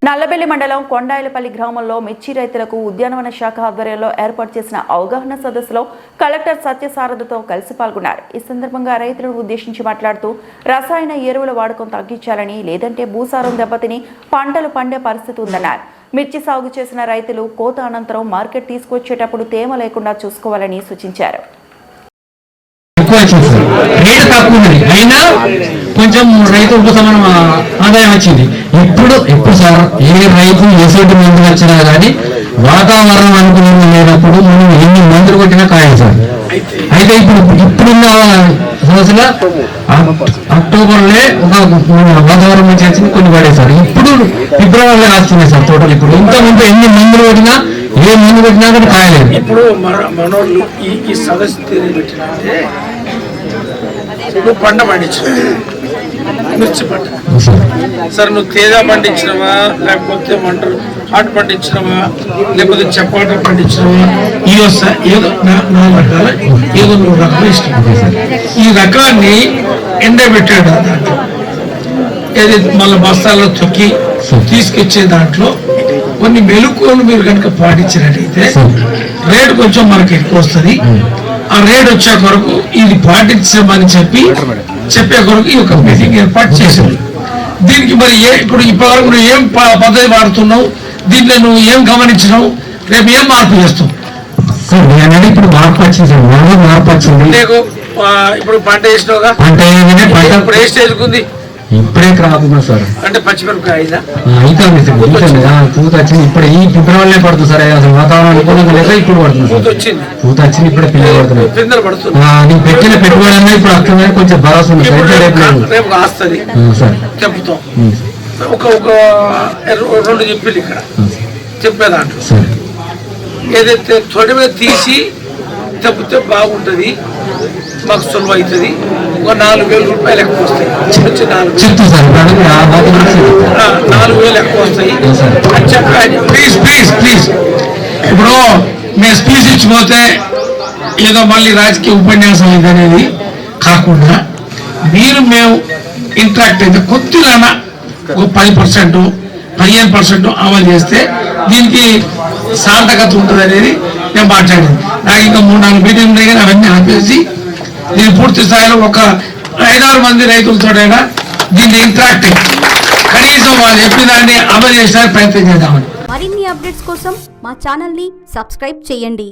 నల్లబెల్లి మండలం కొండాయిలపల్లి గ్రామంలో మిర్చి రైతులకు ఉద్యానవన శాఖ ఆధ్వర్యంలో ఏర్పాటు చేసిన అవగాహన సదస్సులో కలెక్టర్ సత్యసారథితో కలిసి పాల్గొన్నారు. ఈ సందర్భంగా రైతులను ఉద్దేశించి మాట్లాడుతూ రసాయన ఎరువుల వాడకం తగ్గించాలని, లేదంటే భూసారం దెబ్బతిని పంటలు పండే పరిస్థితి ఉందన్నారు. మిర్చి సాగు చేసిన రైతులు కోత అనంతరం మార్కెట్ తీసుకొచ్చేటప్పుడు తేమ లేకుండా చూసుకోవాలని సూచించారు. రేటు తక్కువ ఉన్నది అయినా కొంచెం రైతు ఉపశమనం ఆదాయం వచ్చింది. ఎప్పుడు సార్ ఏ రైతు ఎసోటి మందులు వచ్చినా కానీ వాతావరణం అనుకూలంగా లేనప్పుడు మనం ఎన్ని మందులు కొట్టినా కాయలు సార్. అయితే ఇప్పుడున్న సమస్యల అక్టోబర్లో ఒక వాతావరణం మంచి వచ్చింది, కొన్ని పడేసారు. ఇప్పుడు ఫిబ్రవరిలో వస్తున్నాయి సార్ తోటలు. ఇప్పుడు ఇంతకుముందు ఎన్ని మందులు కొట్టినా ఏ మందు కొట్టినా కానీ కాయలేదు. ఇప్పుడు మనోళ్ళు ఈ సదస్సు పెట్టినంటే నువ్వు పంట పండించిన మిర్చి పంట సరే, నువ్వు తేజ పండించినవా, లేకపోతే మంటలు హాట్ పండించినవా, లేకపోతే చపాట పండించినవా, ఏదో నా రకాల ఏదో 3 రకాలు ఇష్టం. ఈ రకాన్ని ఎండబెట్టాడు దాంట్లో ఏది మళ్ళీ బస్తాల్లో తొక్కి తీసుకొచ్చే దాంట్లో కొన్ని మెలకువలు మీరు కనుక పాటించినట్టయితే రేటు కొంచెం మనకి ఎక్కువ వస్తుంది. ఆ రేట్ వచ్చే కొరకు ఇది పాటించమని చెప్పే కొరకు ఈ యొక్క మీటింగ్ ఏర్పాటు చేశారు. దీనికి మరి ఇప్పుడు ఇప్పటివరకు నువ్వు ఏం పద్ధతి వాడుతున్నావు, దీంట్లో నువ్వు ఏం గమనించినావు, రేపు ఏం మార్పు చేస్తావు? ఇప్పుడు మార్పు వచ్చింది. నీకు ఇప్పుడు పంట వేసినావుగా, ఇప్పుడు ఏ స్టేజ్కి ఉంది? ఇప్పుడే రాకుండా సార్, అంటే పచ్చిమిరపకాయ పూత వచ్చింది. ఇప్పుడు ఈ ఫిబ్రవరిలో పడుతుంది సార్. అసలు వాతావరణం అనుకూలంగా లేక ఇప్పుడు పడుతుంది. పూత వచ్చింది, ఇప్పుడే పిందెలు పడుతున్నాయి. నేను పెట్టిన పెట్టుబడి అన్నా ఇప్పుడు అక్కడ కొంచెం భరోసా ఉంది సార్. చెప్తాం ఒక 2 చెప్పిలు ఇక్కడ చెప్పేదాంట్లో ఏదైతే తొడి మీద తీసి తెప్పితే బాగుంటుంది, మాకు సులువు అవుతుంది. ఒక 4,000 రూపాయలు ఎక్కువ వస్తాయి. 4,000 ఎక్కువ వస్తాయి అని చెప్పండి. ప్లీజ్ ఇప్పుడు మేము స్పీచ్ ఇచ్చిపోతే ఏదో మళ్ళీ రాజకీయ ఉపన్యాసం ఇది అనేది కాకుండా మేము ఇంట్రాక్ట్ అయితే కొద్దిగా ఒక 10%, 15% అమలు చేస్తే దీనికి సార్థకత ఉంటుంది అనేది నేను మాట్లాడింది. నాకు ఇంకా 3-4 మీటింగ్ ఉన్నాయి కానీ అవన్నీ ఆపేసి దీన్ని పూర్తి స్థాయిలో ఒక 5-6 మంది రైతులతోనైనా దీన్ని ఇంట్రాక్ట్ కనీసం వాళ్ళు చెప్పిన దాన్ని అమలు చేసే ప్రయత్నం చేద్దామని. మరిన్ని అప్డేట్స్ కోసం మా ఛానల్ ని సబ్స్క్రైబ్ చేయండి.